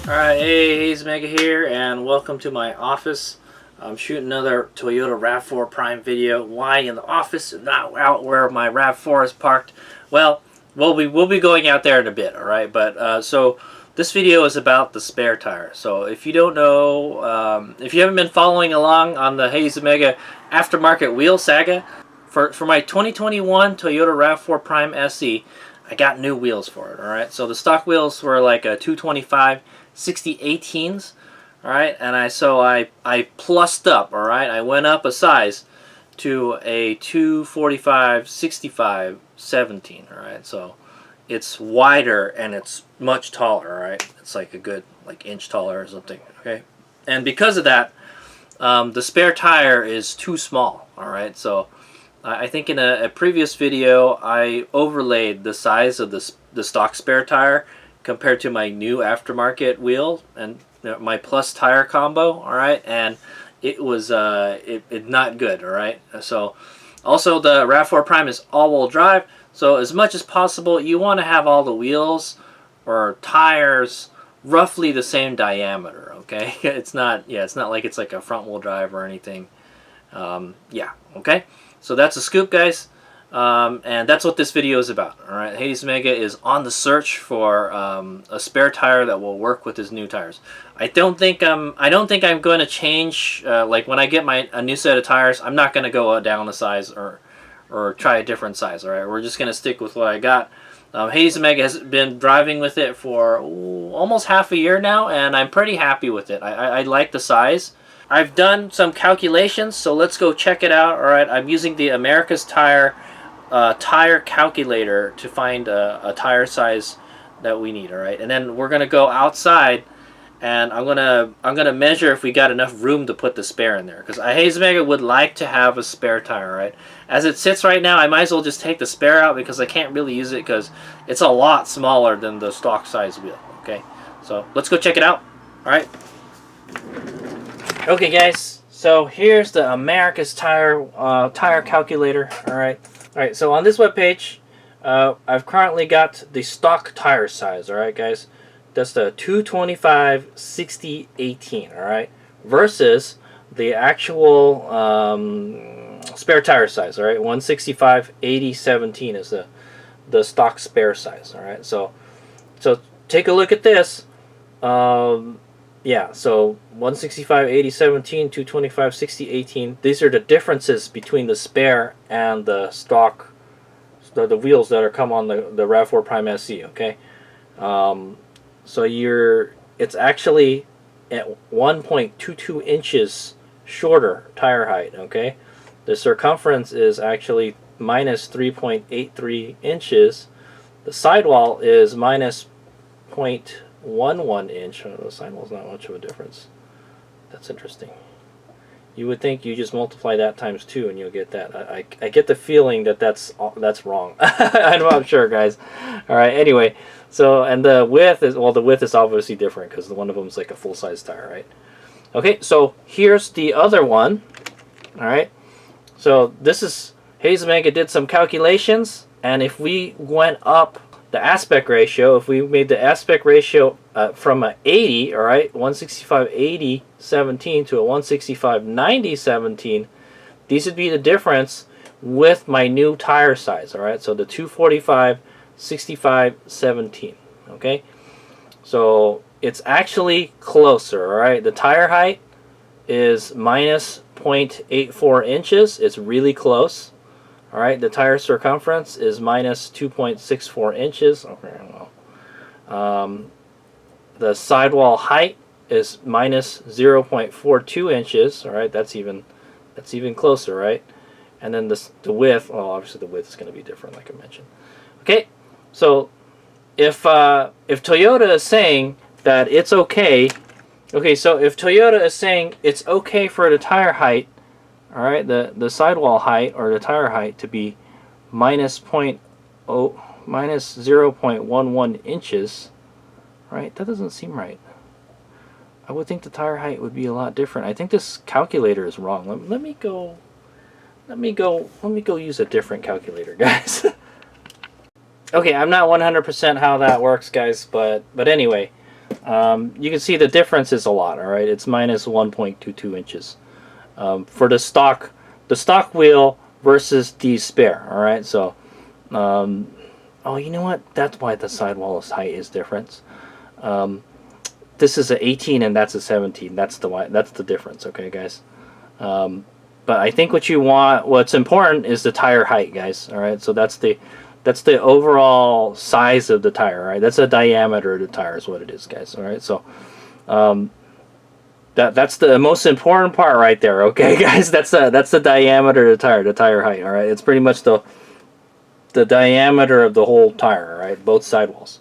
Alright, hey, Hayes Mega here, and welcome to my office. I'm shooting another Toyota Rav4 Prime video. Why in the office and not out where my Rav4 is parked? Well, we'll be going out there in a bit, alright? But, so, this video is about the spare tire. So, if you don't know, if you haven't been following along on the Hayes Mega aftermarket wheel saga, for my 2021 Toyota Rav4 Prime SE, I got new wheels for it, alright? So, the stock wheels were like a 225 60/18s, all right, and I plussed up, all right. I went up a size to a 245 65/17, all right. So it's wider and it's much taller, all right. It's like a good inch taller or something, okay. And because of that, the spare tire is too small, all right. So I think in a previous video I overlaid the size of the stock spare tire compared to my new aftermarket wheel and my plus tire combo, all right, and it was it not good, all right. So also the Rav4 Prime is all-wheel drive, so as much as possible you want to have all the wheels or tires roughly the same diameter, okay. It's not like it's like a front-wheel drive or anything. Yeah, okay, so that's a scoop, guys. And that's what this video is about. All right, Hayes Mega is on the search for a spare tire that will work with his new tires. I don't think I'm going to change. Like when I get a new set of tires, I'm not going to go down a size or try a different size. All right, we're just going to stick with what I got. Hayes Mega has been driving with it for almost half a year now, and I'm pretty happy with it. I like the size. I've done some calculations, so let's go check it out. All right, I'm using the America's Tire tire calculator to find a tire size that we need. All right, and then we're gonna go outside and I'm gonna measure if we got enough room to put the spare in there, because Hayes Mega would like to have a spare tire. Right, as it sits right now, I might as well just take the spare out because I can't really use it because it's a lot smaller than the stock size wheel. Okay, so let's go check it out. All right, okay guys, so here's the America's Tire tire calculator. Alright, so on this webpage, I've currently got the stock tire size, alright guys? That's the 225 60/18, alright? Versus the actual spare tire size, alright? 165 80/17 is the stock spare size, alright? So take a look at this. Yeah, so 165 80/17, 225 60/18. These are the differences between the spare and the stock, the wheels that are come on the Rav4 Prime SE. Okay, so it's actually at 1.22 inches shorter tire height. Okay, the circumference is actually minus 3.83 inches. The sidewall is minus 0.11 inch. The sidewall's not much of a difference. That's interesting. You would think you just multiply that times 2 and you'll get that. I get the feeling that that's wrong. I'm not sure, guys. All right. Anyway, so and the width is obviously different because one of them is like a full-size tire, right? Okay. So here's the other one. All right. So this is Hayes Mega did some calculations, and if we went up the aspect ratio, if we made the aspect ratio from a 80, all right, 165 80/17 to a 165 90/17, these would be the difference with my new tire size, all right? So the 245 65/17, okay? So it's actually closer, all right? The tire height is minus 0.84 inches. It's really close. All right, the tire circumference is minus 2.64 inches. Okay, well, the sidewall height is minus 0.42 inches. All right, that's even closer, right? And then the width. Well, obviously the width is going to be different, like I mentioned. Okay, so if Toyota is saying that it's okay, so if Toyota is saying it's okay for the tire height, all right, the sidewall height or the tire height to be minus 0.11 inches, right? That doesn't seem right. I would think the tire height would be a lot different. I think this calculator is wrong. Let me go use a different calculator, guys. Okay, I'm not 100% how that works, guys, but anyway, you can see the difference is a lot. All right, it's minus 1.22 inches for the stock wheel versus the spare. All right, so oh, you know what? That's why the sidewall height is different. This is a 18 and that's a 17. That's the difference. Okay, guys. But I think what's important is the tire height, guys. All right, so that's the overall size of the tire. All right, that's the diameter of the tire is what it is, guys. All right, so that's the most important part right there. Okay, guys, that's the diameter of the tire height. All right, it's pretty much the diameter of the whole tire. All right, both sidewalls.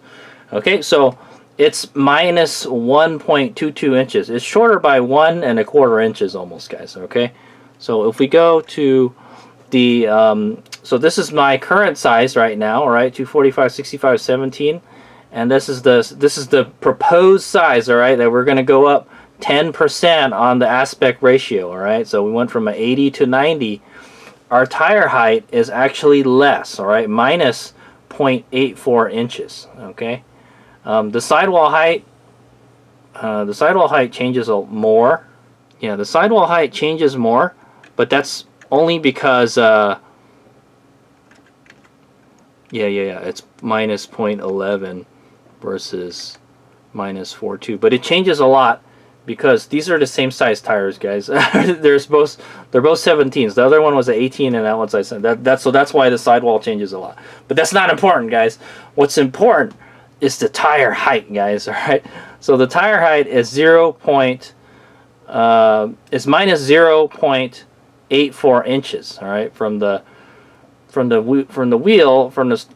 Okay, so it's minus 1.22 inches. It's shorter by 1¼ inches almost, guys. Okay, so if we go to the so this is my current size right now. All right, 245, 65, 17, and this is the proposed size. All right, that we're going to go up 10% on the aspect ratio. All right, so we went from an 80 to 90. Our tire height is actually less. All right, minus 0.84 inches. Okay, the sidewall height changes more. Yeah, the sidewall height changes more, but that's only because it's minus 0.11 versus minus 4.2, but it changes a lot because these are the same size tires, guys. they're both 17s. The other one was an 18 and that one's so that's why the sidewall changes a lot. But that's not important, guys. What's important is the tire height, guys. All right, so the tire height is minus 0.84 inches. All right, from the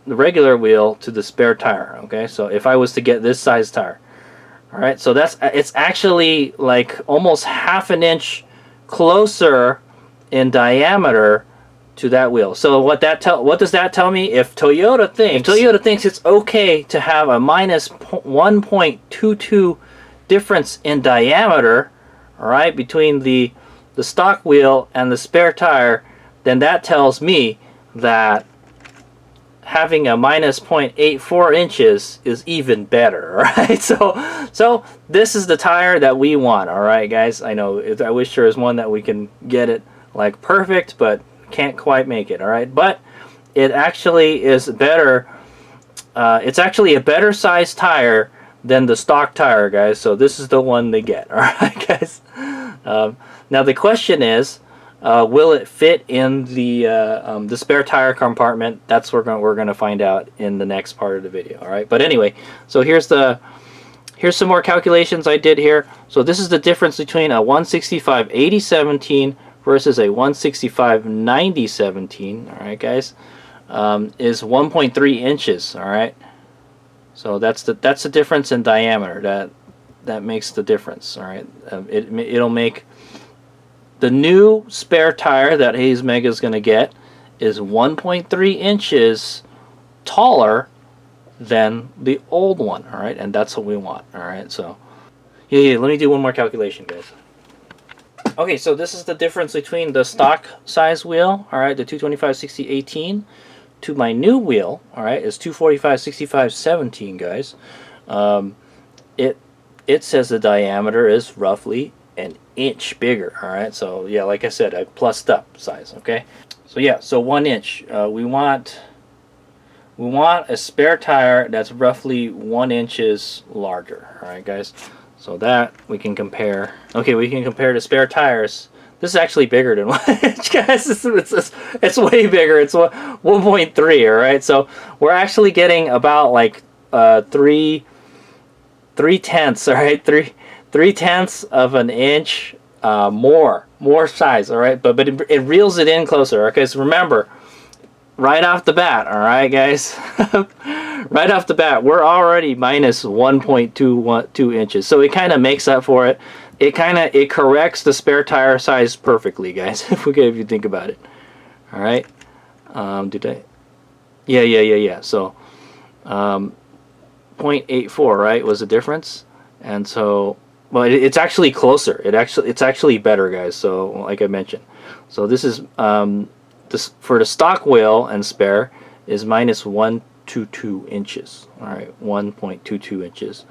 regular wheel to the spare tire. Okay, so if I was to get this size tire, all right, so it's actually like almost ½ an inch closer in diameter to that wheel. So what does that tell me? If Toyota thinks it's okay to have a minus 1.22 difference in diameter, all right, between the stock wheel and the spare tire, then that tells me that having a minus 0.84 inches is even better. All right, so this is the tire that we want. All right, guys, I know I wish there was one that we can get it like perfect, but can't quite make it. All right, but it actually is better. It's actually a better size tire than the stock tire, guys. So this is the one they get. All right, guys. Now the question is, will it fit in the spare tire compartment? That's what we're going to find out in the next part of the video. All right, but anyway, so here's some more calculations I did here. So this is the difference between a 165/80/17 versus a 165/90/17. All right, guys, is 1.3 inches. All right, so that's the difference in diameter that makes the difference. All right, it'll make the new spare tire that Hayes Mega is going to get is 1.3 inches taller than the old one. All right, and that's what we want. All right, so yeah, let me do one more calculation, guys. Okay, so this is the difference between the stock size wheel, all right, the 225/60/18, to my new wheel, all right, is 245/65/17, guys. It says the diameter is roughly an inch bigger. All right, so yeah, like I said, I plussed up size. Okay, so yeah, so 1 inch. We want a spare tire that's roughly 1 inches larger. All right, guys, so that we can compare. Okay, we can compare the spare tires. This is actually bigger than 1 inch, guys. It's way bigger. It's 1.3. All right, so we're actually getting about like 3/10. All right, 3/10 of an inch more size. All right, but it reels it in closer. Okay, so remember, right off the bat, all right, guys, right off the bat, we're already minus 1.22 inches. So it kind of makes up for it. It corrects the spare tire size perfectly, guys. if you think about it. All right, did I? Yeah. So 0.84, right, was the difference, and so. Well, it's actually closer. It's actually better, guys. So, like I mentioned, so this is this for the stock wheel and spare is minus 1.22 inches. All right, 1.22 inches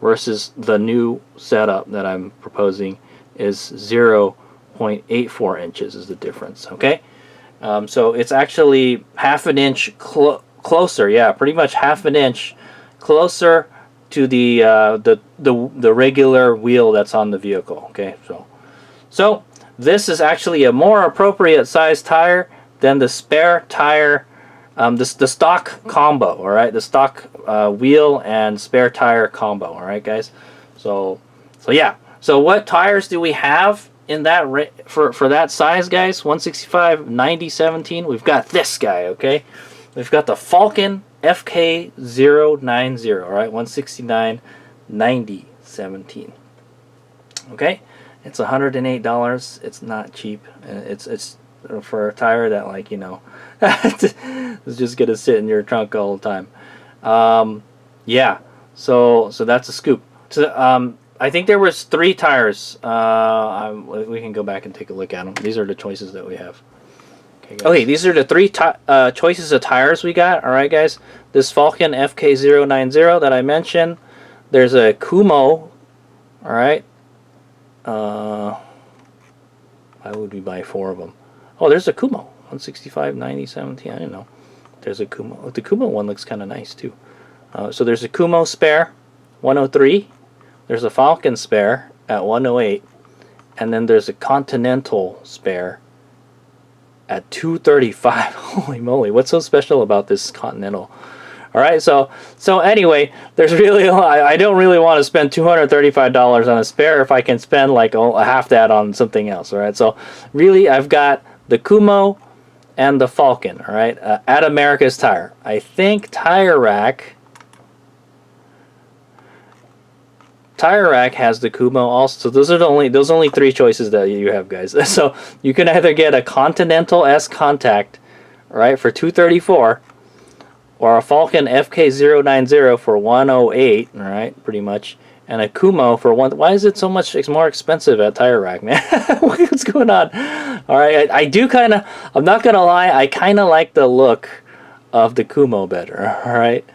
versus the new setup that I'm proposing is 0.84 inches is the difference. Okay, so it's actually half an inch closer. Yeah, pretty much half an inch closer to the regular wheel that's on the vehicle. Okay, so this is actually a more appropriate size tire than the spare tire, the stock combo. All right, the stock wheel and spare tire combo. All right, guys. So yeah. So what tires do we have in that for that size, guys? 165, 90, 17. We've got this guy. Okay, we've got the Falcon FK090. All right, 169, 90, 17. Okay. It's $108. It's not cheap. It's for a tire that, like, you know, is just gonna sit in your trunk all the time. Yeah. So that's a scoop. So I think there was 3 tires. We can go back and take a look at them. These are the choices that we have. Okay, these are the 3 choices of tires we got. All right, guys. This Falcon FK090 that I mentioned. There's a Kumo. All right. Why would we buy 4 of them? Oh, there's a Kumo. 165, 90, 17. I didn't know. There's a Kumo. The Kumo one looks kind of nice, too. So there's a Kumo spare, 103. There's a Falcon spare at 108. And then there's a Continental spare at 235. Holy moly. What's so special about this Continental? All right, so anyway, there's really I don't really want to spend $235 on a spare if I can spend like half that on something else. All right, so really I've got the Kumo and the Falcon. All right, at America's Tire. I think Tire Rack has the Kumo also. So those are those only 3 choices that you have, guys. So you can either get a Continental S Contact, right, for $234. Or a Falcon FK090 for 108, all right, pretty much, and a Kumo for 1. Why is it so much more expensive at Tire Rack, man? What's going on? All right, I do kind of. I'm not gonna lie, I kind of like the look of the Kumo better. All right,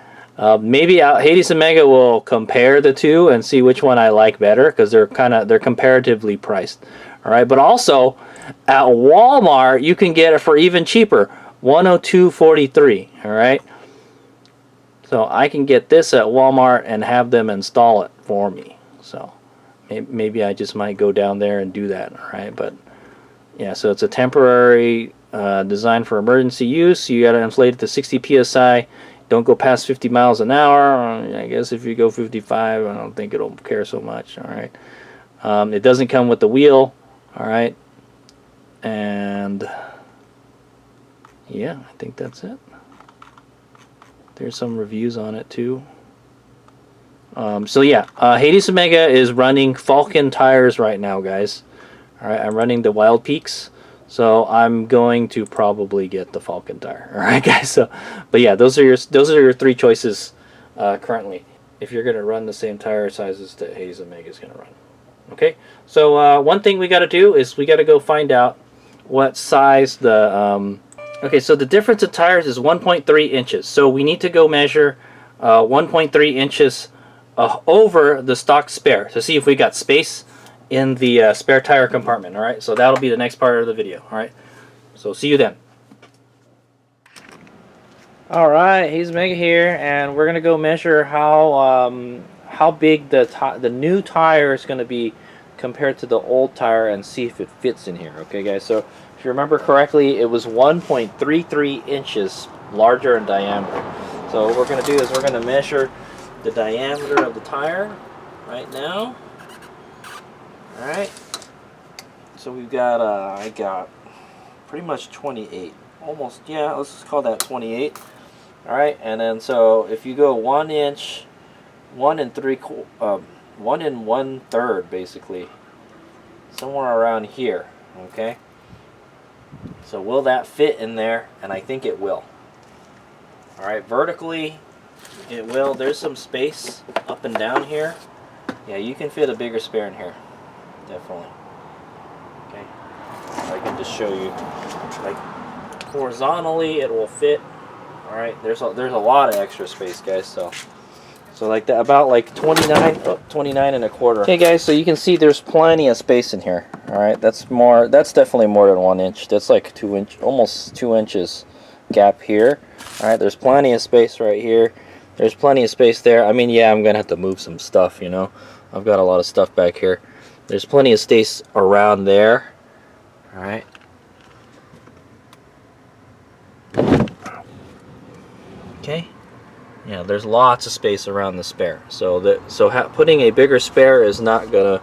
maybe Hades and Mega will compare the two and see which one I like better because they're comparatively priced. All right, but also at Walmart you can get it for even cheaper, $102.43. All right. So I can get this at Walmart and have them install it for me. So maybe I just might go down there and do that. All right, but yeah. So it's a temporary design for emergency use. You got to inflate it to 60 psi. Don't go past 50 miles an hour. I guess if you go 55, I don't think it'll care so much. All right. It doesn't come with the wheel. All right. And yeah, I think that's it. There's some reviews on it too. So yeah, Hades Omega is running Falcon tires right now, guys. All right, I'm running the Wild Peaks, so I'm going to probably get the Falcon tire. All right, guys. So, but yeah, those are your 3 choices currently. If you're gonna run the same tire sizes that Hades Omega is gonna run. Okay. So one thing we got to do is we got to go find out what size the Okay, so the difference in tires is 1.3 inches. So we need to go measure 1.3 inches over the stock spare to see if we got space in the spare tire compartment. All right, so that'll be the next part of the video. All right, so see you then. All right, he's Mega here, and we're gonna go measure how big the new tire is gonna be compared to the old tire and see if it fits in here. Okay, guys. So if you remember correctly, it was 1.33 inches larger in diameter. So what we're going to do is we're going to measure the diameter of the tire right now. Alright. So we've got, I got pretty much 28. Almost, yeah, let's just call that 28. Alright, and then so if you go 1 inch, 1 1/3 basically. Somewhere around here, okay? So will that fit in there? And I think it will. Alright, vertically it will. There's some space up and down here. Yeah, you can fit a bigger spare in here. Definitely. Okay. I can just show you. Like horizontally it will fit. Alright, there's a lot of extra space, guys, so So like that, about like 29, 29 and a quarter. Okay guys, so you can see there's plenty of space in here. All right, that's definitely more than 1 inch. That's like 2 inch, almost 2 inches gap here. All right, there's plenty of space right here. There's plenty of space there. I mean, yeah, I'm gonna have to move some stuff, you know. I've got a lot of stuff back here. There's plenty of space around there. All right. Okay. Yeah, there's lots of space around the spare. So putting a bigger spare is not gonna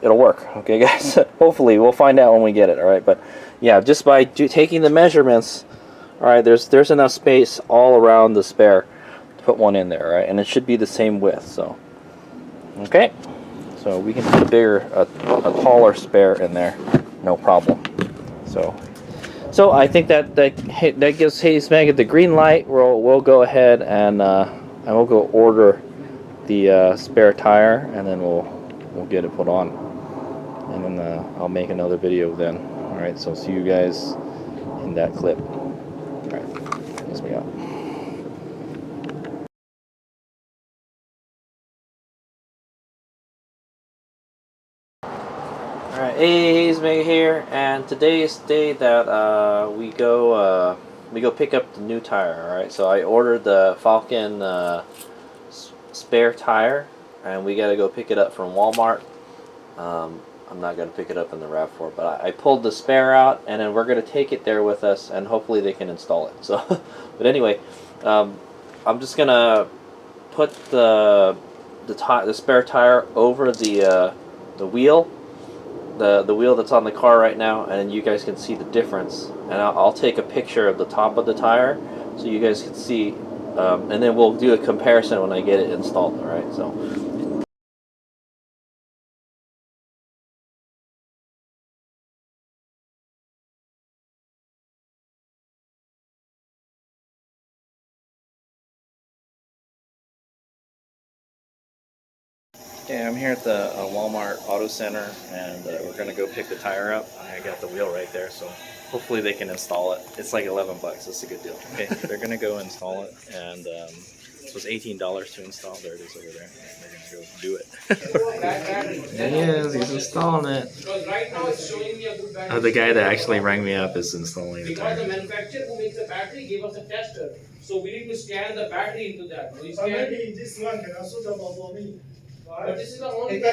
it'll work. Okay, guys. Hopefully, we'll find out when we get it. All right, but yeah, just by taking the measurements, all right, there's enough space all around the spare to put one in there, right? And it should be the same width. So okay, so we can put a taller spare in there, no problem. So I think that gives Hayes Maggot the green light. We'll go ahead and we'll go order the spare tire, and then we'll get it put on, and then I'll make another video then. All right, so see you guys in that clip. All right, here's me out. Alright, Hayes Maggot here, and today is the day that we go pick up the new tire. Alright, so I ordered the Falcon spare tire, and we gotta go pick it up from Walmart. I'm not gonna pick it up in the RAV4, but I pulled the spare out, and then we're gonna take it there with us, and hopefully they can install it. So, but anyway, I'm just gonna put the spare tire over the wheel. The wheel that's on the car right now, and you guys can see the difference, and I'll take a picture of the top of the tire so you guys can see, and then we'll do a comparison when I get it installed. All right, so okay, I'm here at the Walmart Auto Center, and we're gonna go pick the tire up. I got the wheel right there, so hopefully they can install it. It's like $11. It's a good deal. Okay, they're gonna go install it, and it was $18 to install. There it is over there. They're gonna go do it. There he is. He's installing it. The guy that actually rang me up is installing the tire. Because the manufacturer who makes the battery gave us a tester, so we need to scan the battery into that. We scan maybe this one can also double for me. But this is the only. The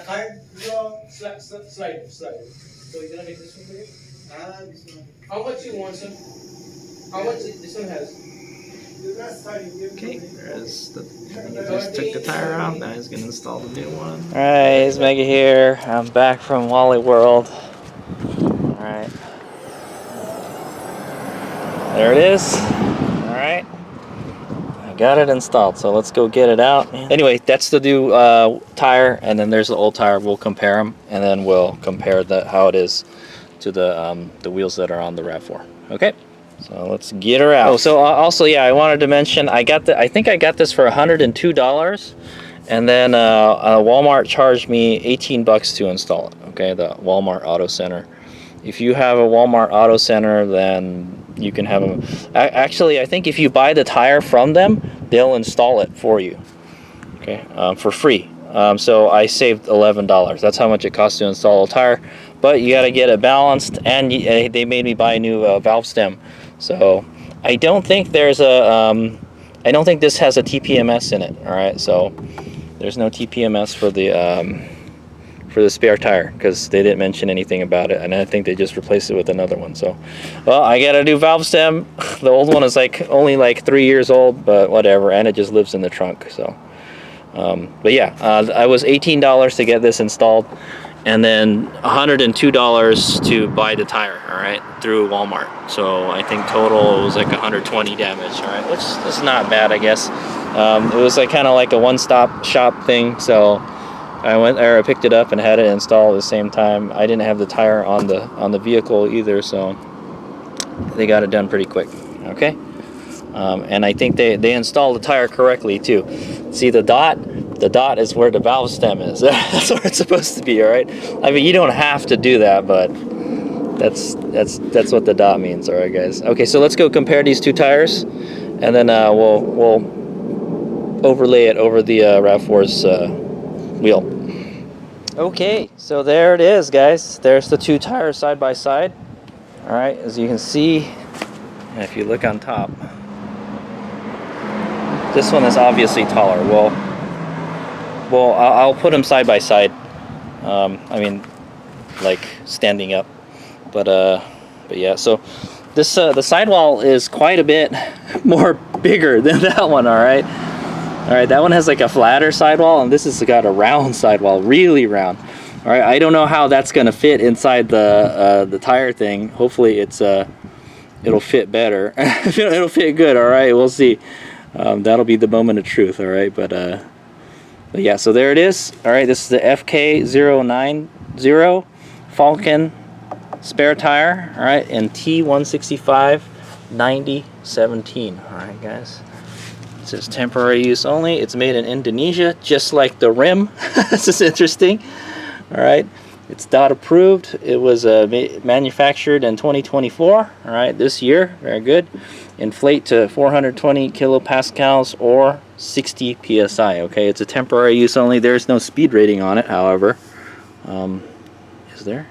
card. Slide. So you're gonna make this one for you? This one. How much you want, sir? How much this one has? Okay, there's the. He just took the tire out. Now he's gonna install the new one. All right, it's Maggot here. I'm back from Wally World. All right, there it is. All right. Got it installed, so let's go get it out. Anyway, that's the new tire, and then there's the old tire. We'll compare them, and then we'll compare how it is to the wheels that are on the RAV4. Okay, so let's get her out. Oh, so also, yeah, I wanted to mention I think I got this for $102, and then Walmart charged me $18 to install it. Okay, the Walmart Auto Center. If you have a Walmart Auto Center, then you can have them. Actually, I think if you buy the tire from them, they'll install it for you, okay, for free. So I saved $11. That's how much it costs to install a tire. But you got to get it balanced, and they made me buy a new valve stem. So I don't think there's a. I don't think this has a TPMS in it. All right, so there's no TPMS for the spare tire, because they didn't mention anything about it, and I think they just replaced it with another one. So, well, I got a new valve stem. The old one is only like 3 years old, but whatever, and it just lives in the trunk. So, but yeah, I was $18 to get this installed, and then $102 to buy the tire. All right, through Walmart. So I think total it was like 120 damage. All right, which is not bad, I guess. It was like kind of like a one-stop shop thing. So I went there, I picked it up and had it installed at the same time. I didn't have the tire on the vehicle either, so they got it done pretty quick. Okay, and I think they installed the tire correctly too. See the dot? The dot is where the valve stem is. That's where it's supposed to be. All right. I mean, you don't have to do that, but that's what the dot means. All right, guys. Okay, so let's go compare these two tires, and then we'll overlay it over the Rav4's wheel. Okay, so there it is, guys. There's the two tires side by side. All right, as you can see, if you look on top, this one is obviously taller. Well, I'll put them side by side. I mean, like standing up. But yeah. So this the sidewall is quite a bit more bigger than that one. All right. That one has like a flatter sidewall, and this has got a round sidewall, really round. All right. I don't know how that's gonna fit inside the tire thing. Hopefully it'll fit better. It'll fit good. All right. We'll see. That'll be the moment of truth. All right. But yeah. So there it is. All right. This is the FK090 Falcon spare tire. All right, and T165 9017. All right, guys. It says temporary use only. It's made in Indonesia, just like the rim. This is interesting. All right, it's DOT approved. It was manufactured in 2024. All right, this year. Very good. Inflate to 420 kilopascals or 60 psi. Okay, it's a temporary use only. There's no speed rating on it, however. Is there?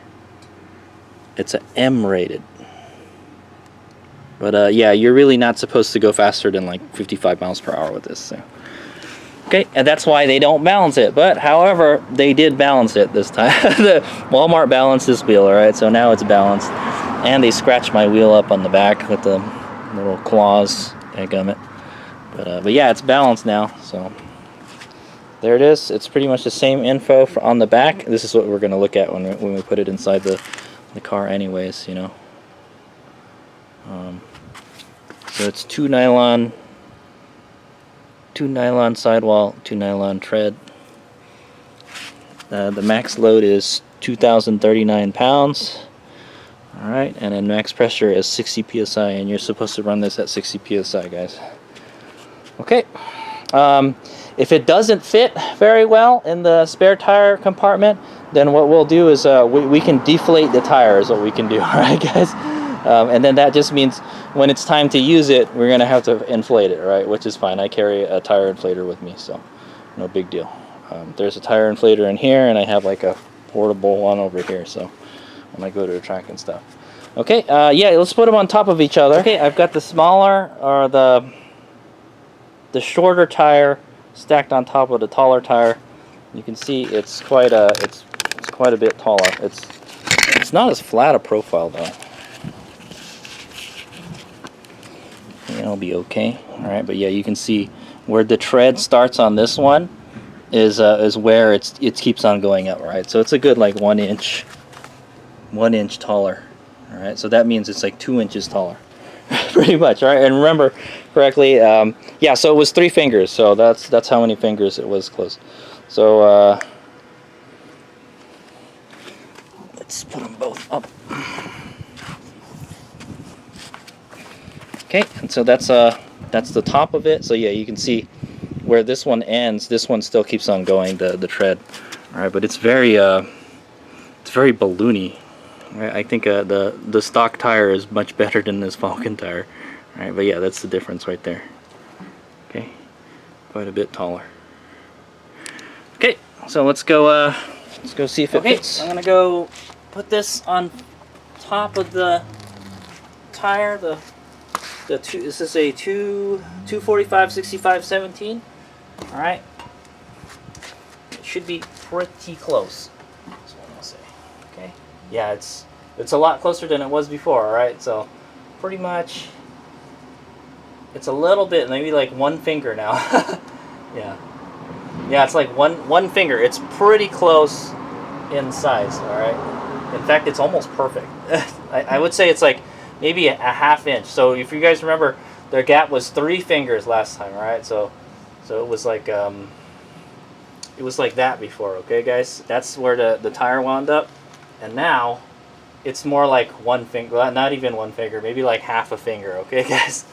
It's an M rated. But yeah, you're really not supposed to go faster than like 55 miles per hour with this. So. Okay, and that's why they don't balance it. But however, they did balance it this time. The Walmart balanced this wheel, alright, so now it's balanced. And they scratched my wheel up on the back with the little claws. Dadgummit. But yeah, it's balanced now, so there it is. It's pretty much the same info on the back. This is what we're going to look at when we put it inside the car anyways, you know. So it's two nylon sidewall, 2 nylon tread. The max load is 2,039 pounds. Alright, and then max pressure is 60 psi, and you're supposed to run this at 60 psi, guys. Okay. If it doesn't fit very well in the spare tire compartment, then what we'll do is we can deflate the tire is what we can do. Alright, guys? And then that just means when it's time to use it, we're going to have to inflate it, right? Which is fine. I carry a tire inflator with me, so no big deal. There's a tire inflator in here, and I have like a portable one over here, so when I go to the track and stuff. Okay, yeah, let's put them on top of each other. Okay, I've got the smaller, or the shorter tire stacked on top of the taller tire. You can see it's quite a bit taller. It's not as flat a profile though. It'll be okay. All right, but yeah, you can see where the tread starts on this one is where it keeps on going up. Right, so it's a good like 1 inch taller. All right, so that means it's like 2 inches taller. Pretty much, right? And remember correctly, yeah, so it was 3 fingers, so that's how many fingers it was close. So let's put them both up. Okay, and so that's the top of it. So yeah, you can see where this one ends. This one still keeps on going, the tread. All right, but it's very balloony. Right? I think the stock tire is much better than this Falcon tire. All right, but yeah, that's the difference right there. Okay, quite a bit taller. Okay, so let's go see if it fits. I'm gonna go put this on top of the tire. This is a 245 65 17. All right, it should be pretty close. That's what I'm gonna say. Okay, yeah, it's a lot closer than it was before. All right, so pretty much it's a little bit, maybe like 1 finger now. yeah, it's like one finger. It's pretty close in size. All right, in fact, it's almost perfect. I would say it's like maybe a ½ inch. So if you guys remember, their gap was 3 fingers last time, right? So it was like that before. Okay, guys, that's where the tire wound up, and now it's more like 1 finger, not even 1 finger, maybe like ½ a finger. Okay, guys.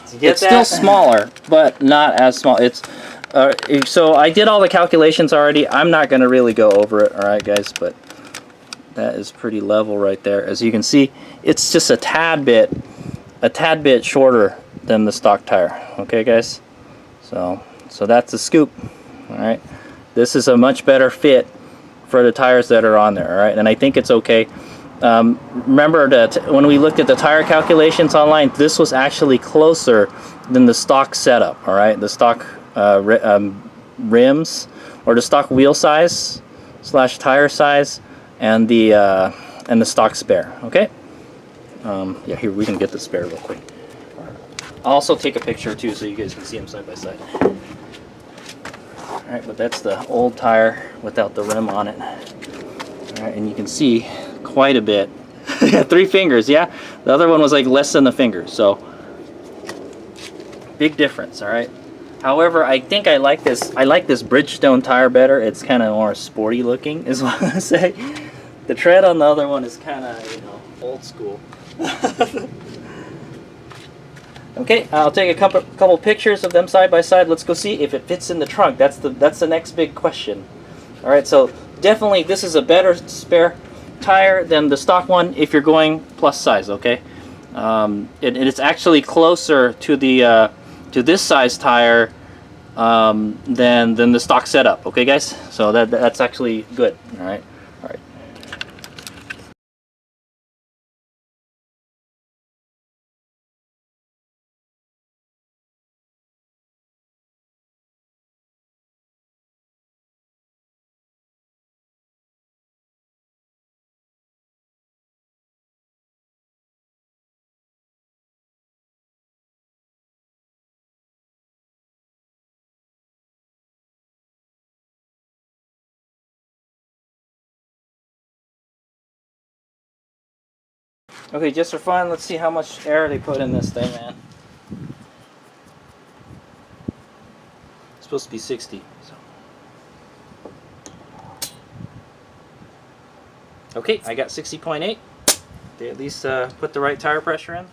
So it's still smaller, but not as small. It's so I did all the calculations already. I'm not going to really go over it. All right, guys, but that is pretty level right there. As you can see, it's just a tad bit shorter than the stock tire. Okay, guys. So that's the scoop. All right. This is a much better fit for the tires that are on there. All right, and I think it's okay. Remember that when we looked at the tire calculations online, this was actually closer than the stock setup. All right, the stock rims or the stock wheel size / tire size, and the stock spare. Okay. Yeah, here we can get the spare real quick. I'll also take a picture too, so you guys can see them side by side. All right, but that's the old tire without the rim on it. All right, and you can see quite a bit. 3 fingers, yeah. The other one was like less than the finger, so big difference. All right. However, I think I like this. I like this Bridgestone tire better. It's kind of more sporty looking, is what I say. The tread on the other one is kind of, you know, old school. Okay, I'll take a couple pictures of them side by side. Let's go see if it fits in the trunk. That's the next big question. All right, so definitely this is a better spare tire than the stock one if you're going plus size. Okay, it's actually closer to the to this size tire than the stock setup. Okay, guys, so that's actually good. All right. Okay, just for fun, let's see how much air they put in this thing, man. It's supposed to be 60. So. Okay, I got 60.8. They at least put the right tire pressure in.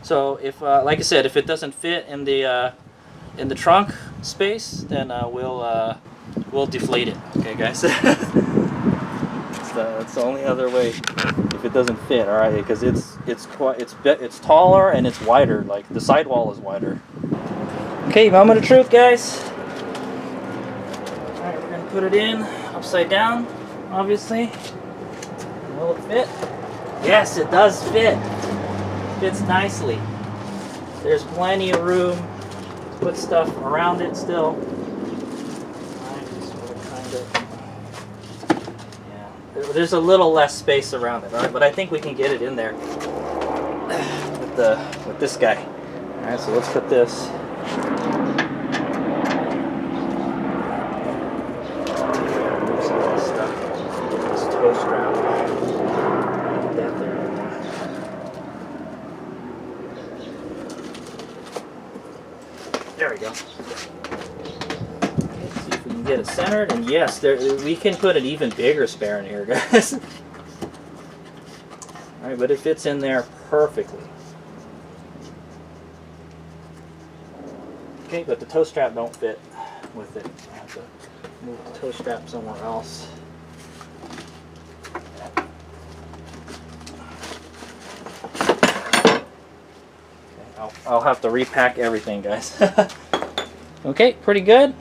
So if, like I said, if it doesn't fit in the trunk space, then we'll deflate it. Okay, guys. That's the only other way if it doesn't fit. All right, because it's taller and it's wider. Like the sidewall is wider. Okay, moment of truth, guys. All right, we're gonna put it in upside down. Obviously, will it fit? Yes, it does fit. Fits nicely. There's plenty of room to put stuff around it still. There's a little less space around it, all right, but I think we can get it in there with this guy. All right, so let's put this. This toe strap. Put that there. There we go. Get it centered, and yes, we can put an even bigger spare in here, guys. All right, but it fits in there perfectly. Okay, but the toe strap don't fit with it. I have to move the toe strap somewhere else. Okay, I'll have to repack everything, guys. Okay, pretty good.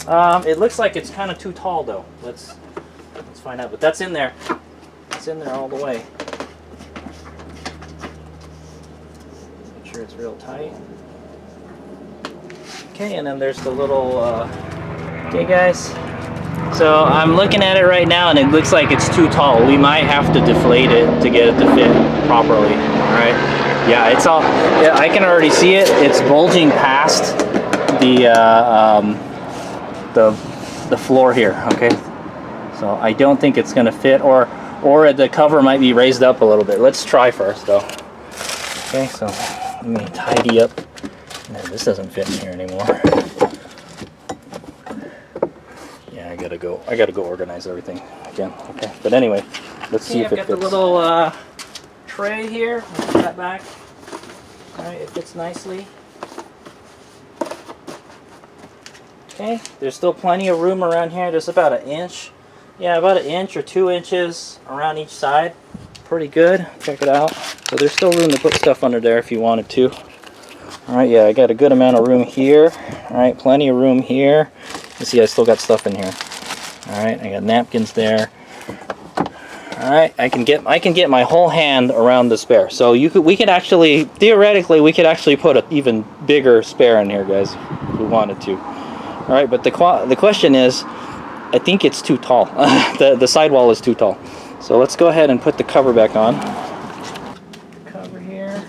It looks like it's kind of too tall, though. Let's find out. But that's in there. It's in there all the way. Make sure it's real tight. Okay, and then there's the little. Okay, guys. So I'm looking at it right now, and it looks like it's too tall. We might have to deflate it to get it to fit properly. All right. Yeah, it's all. Yeah, I can already see it. It's bulging past the floor here. Okay, so I don't think it's gonna fit, or the cover might be raised up a little bit. Let's try first, though. Okay, so let me tidy up. No, this doesn't fit in here anymore. Yeah, I gotta go organize everything again. Okay, but anyway, let's see if it fits. I've got the little tray here. Put that back. All right, it fits nicely. Okay, there's still plenty of room around here. There's about an inch. Yeah, about an inch or 2 inches around each side. Pretty good. Check it out. So there's still room to put stuff under there if you wanted to. All right, yeah, I got a good amount of room here. All right, plenty of room here. You see, I still got stuff in here. All right, I got napkins there. All right, I can get my whole hand around the spare. So we could actually, theoretically, we could actually put an even bigger spare in here, guys, if we wanted to. All right, but the question is, I think it's too tall. the sidewall is too tall. So let's go ahead and put the cover back on. Cover here.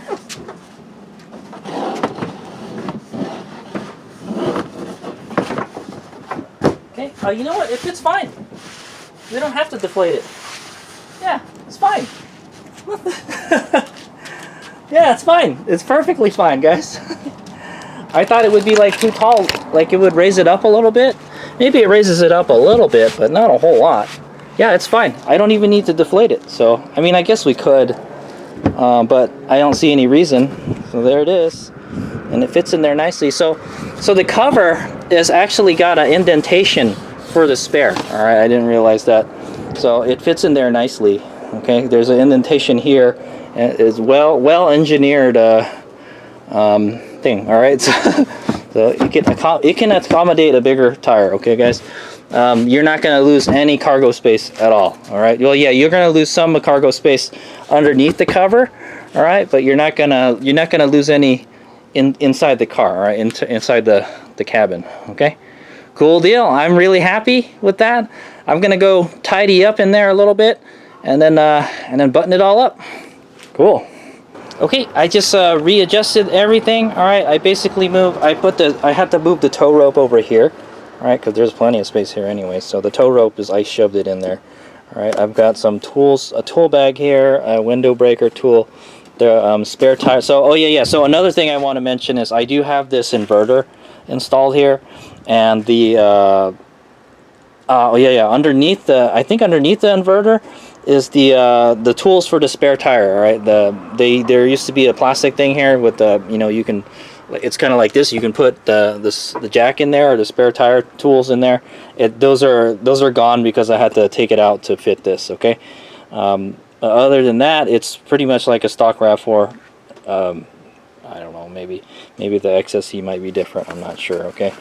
Okay, you know what? It fits fine. We don't have to deflate it. Yeah, it's fine. Yeah, it's fine. It's perfectly fine, guys. I thought it would be like too tall, like it would raise it up a little bit. Maybe it raises it up a little bit, but not a whole lot. Yeah, it's fine. I don't even need to deflate it. So, I mean, I guess we could, but I don't see any reason. So there it is. And it fits in there nicely. So the cover has actually got an indentation for the spare. All right, I didn't realize that. So it fits in there nicely. Okay, there's an indentation here. And it's well engineered thing. All right, so it can accommodate a bigger tire. Okay, guys. You're not going to lose any cargo space at all. All right. Well, yeah, you're going to lose some cargo space underneath the cover. All right, but you're not gonna lose any inside the car. All right, inside the cabin. Okay. Cool deal. I'm really happy with that. I'm gonna go tidy up in there a little bit, and then button it all up. Cool. Okay, I just readjusted everything. All right, I basically moved. I had to move the tow rope over here. All right, because there's plenty of space here anyway. So the tow rope I shoved it in there. All right, I've got some tools, a tool bag here, a window breaker tool, the spare tire. So So another thing I want to mention is I do have this inverter installed here, and the underneath the inverter is the tools for the spare tire. All right, there used to be a plastic thing here with you can, it's kind of like this. You can put the jack in there or the spare tire tools in there. Those are gone because I had to take it out to fit this. Okay. Other than that, it's pretty much like a stock Rav4. I don't know. Maybe the XSE might be different. I'm not sure. Okay.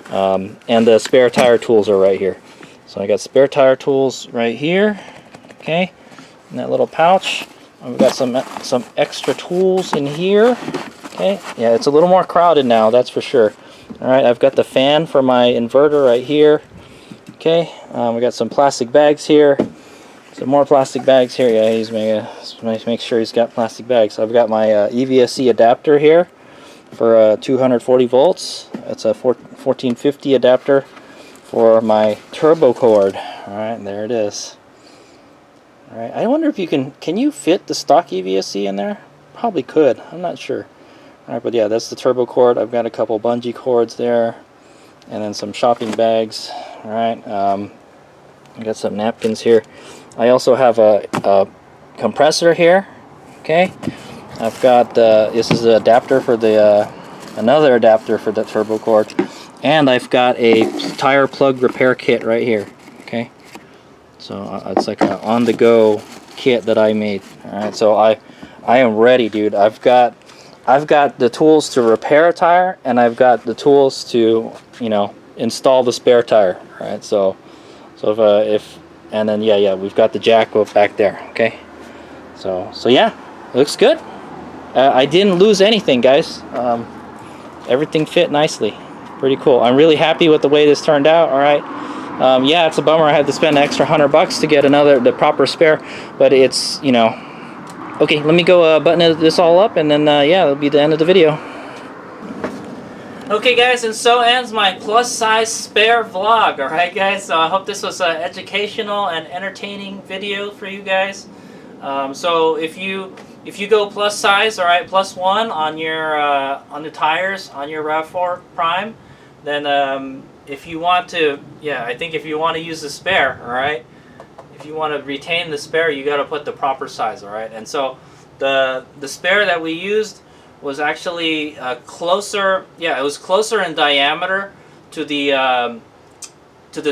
And the spare tire tools are right here. So I got spare tire tools right here. Okay. In that little pouch. I've got some extra tools in here. Okay, yeah, it's a little more crowded now, that's for sure. All right, I've got the fan for my inverter right here. Okay, we got some plastic bags here. Some more plastic bags here. Yeah, he's make sure he's got plastic bags. I've got my EVSE adapter here for 240 volts. It's a 1450 adapter for my turbo cord. All right, there it is. All right, I wonder if can you fit the stock EVSE in there? Probably could. I'm not sure. All right, but yeah, that's the turbo cord. I've got a couple bungee cords there, and then some shopping bags. All right, I got some napkins here. I also have a compressor here. Okay, I've got this is an adapter for the another adapter for the turbo cord, and I've got a tire plug repair kit right here. Okay, so it's like an on-the-go kit that I made. All right, so I am ready, dude. I've got the tools to repair a tire, and I've got the tools to, install the spare tire. Right? So and then we've got the jack back there. Okay. So yeah, looks good. I didn't lose anything, guys. Everything fit nicely. Pretty cool. I'm really happy with the way this turned out. All right. Yeah, it's a bummer I had to spend an extra $100 to get the proper spare, but it's Okay, let me go button this all up, and then that'll be the end of the video. Okay, guys, and so ends my plus-size spare vlog. All right, guys. So I hope this was an educational and entertaining video for you guys. So if you go plus size, all right, +1 on the tires on your Rav4 Prime, then if you want to, I think if you want to use the spare, all right. If you want to retain the spare, you got to put the proper size, all right? And so the spare that we used was actually closer, it was closer in diameter to the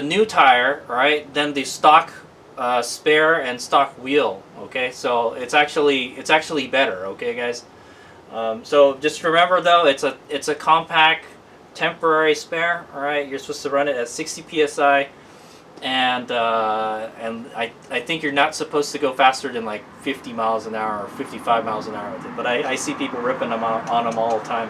new tire, all right, than the stock spare and stock wheel, okay? So it's actually better, okay, guys? So just remember though, it's a compact temporary spare. All right, you're supposed to run it at 60 psi, and I think you're not supposed to go faster than like 50 miles an hour or 55 miles an hour with it. But I see people ripping them on them all the time.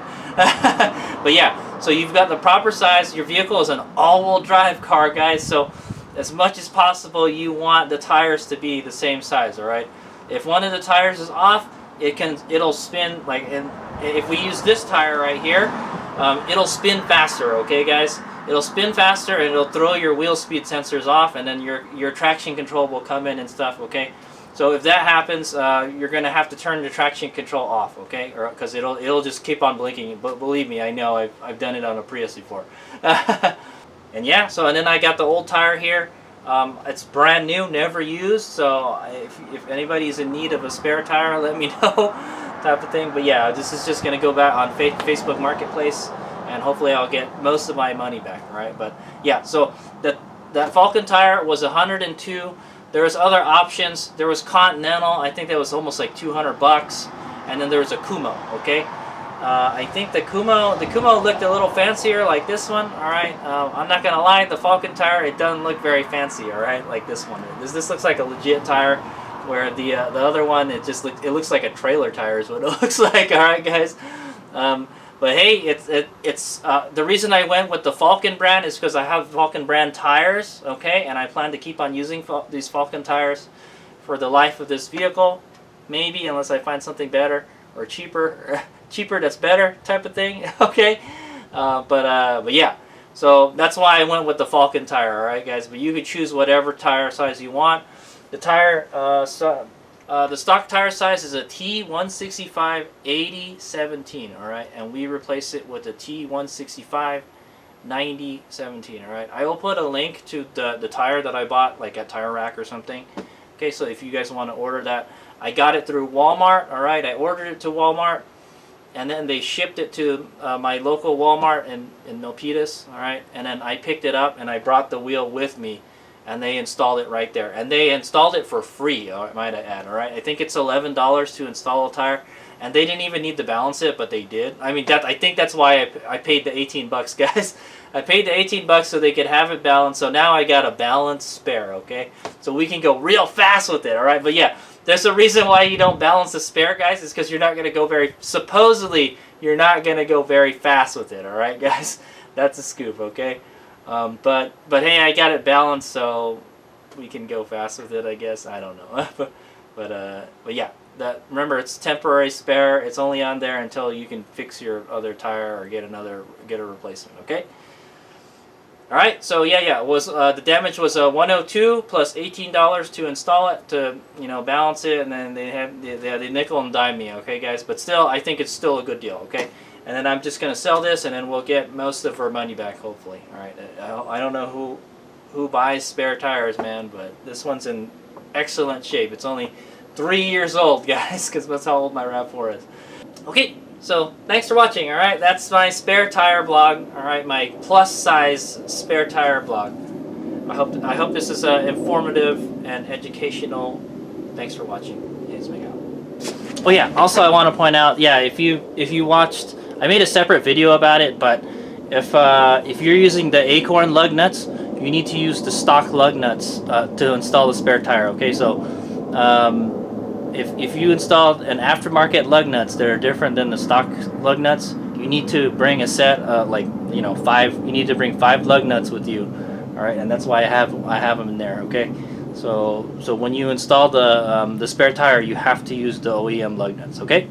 But yeah, so you've got the proper size. Your vehicle is an all-wheel drive car, guys. So as much as possible, you want the tires to be the same size. All right. If one of the tires is off, it'll spin like if we use this tire right here, it'll spin faster. Okay, guys. It'll spin faster and it'll throw your wheel speed sensors off, and then your traction control will come in and stuff. Okay, so if that happens, you're gonna have to turn the traction control off. Okay, or because it'll just keep on blinking. But believe me, I know I've done it on a Prius before. And yeah, and then I got the old tire here. It's brand new, never used. So if anybody's in need of a spare tire, let me know, type of thing. But yeah, this is just gonna go back on Facebook Marketplace, and hopefully I'll get most of my money back. All right, but yeah, so that Falcon tire was 102. There was other options. There was Continental. I think that was almost like $200, and then there was a Kumo. Okay. I think the Kumo looked a little fancier, like this one. All right, I'm not gonna lie, the Falcon tire, it doesn't look very fancy. All right, like this one. This looks like a legit tire, where the other one, it looks like a trailer tire is what it looks like. All right, guys. But hey, it's the reason I went with the Falcon brand is because I have Falcon brand tires. Okay, and I plan to keep on using these Falcon tires for the life of this vehicle, maybe unless I find something better or cheaper. Cheaper that's better type of thing. Okay, but yeah, so that's why I went with the Falcon tire. All right, guys, but you could choose whatever tire size you want. The tire the stock tire size is a T165 8017. All right, and we replace it with a T165 9017. All right, I will put a link to the tire that I bought, like at Tire Rack or something. Okay, so if you guys want to order that, I got it through Walmart. All right, I ordered it to Walmart, and then they shipped it to my local Walmart in Milpitas. All right, and then I picked it up and I brought the wheel with me, and they installed it right there. And they installed it for free, might I add. All right, I think it's $11 to install a tire, and they didn't even need to balance it, but they did. I mean, I think that's why I paid the $18, guys. I paid the $18 so they could have it balanced. So now I got a balanced spare. Okay, so we can go real fast with it. All right, but yeah. There's a reason why you don't balance the spare, guys. Is because you're not going to go supposedly, you're not going to go very fast with it, all right, guys? That's a scoop, okay? But hey, I got it balanced, so we can go fast with it, I guess. I don't know. but yeah, remember, it's temporary spare. It's only on there until you can fix your other tire or get a replacement, okay? All right, so yeah, it was the damage was 102 plus $18 to install it, to balance it, and then they nickel and dime me, okay, guys. But still, I think it's still a good deal, okay. And then I'm just gonna sell this, and then we'll get most of our money back, hopefully. All right, I don't know who buys spare tires, man, but this one's in excellent shape. It's only 3 years old, guys, because that's how old my Rav4 is. Okay. So, thanks for watching, alright? That's my spare tire blog, alright? My plus size spare tire blog. I hope this is informative and educational. Thanks for watching. Let's make out. Oh yeah, also I want to point out, yeah, if you watched, I made a separate video about it, but if you're using the Acorn lug nuts, you need to use the stock lug nuts to install the spare tire, okay? So, if you installed an aftermarket lug nuts that are different than the stock lug nuts, you need to bring a set, you need to bring 5 lug nuts with you, all right? And that's why I have them in there, okay? So when you install the spare tire, you have to use the OEM lug nuts, okay?